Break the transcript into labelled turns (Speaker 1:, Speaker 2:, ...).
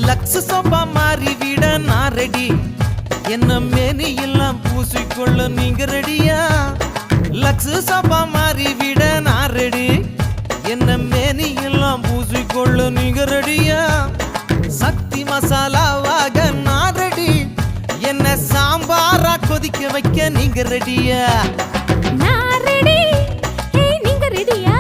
Speaker 1: lux sofa மாறி விட நான் ரெடி என்ன மேனி எல்லாம் பூசிக்கொள்ள நீங்க ரெடியா லக்ஸ் சோபா மாறி விட நான் ரெடி என்ன மேனி எல்லாம் பூசிக்கொள்ள நீங்க ரெடியா சக்தி மசாலாவாக நான் ரெடி என்ன சாம்பாரா கொதிக்க வைக்க நீங்க ரெடியா
Speaker 2: நான் ரெடி நீங்க ரெடியா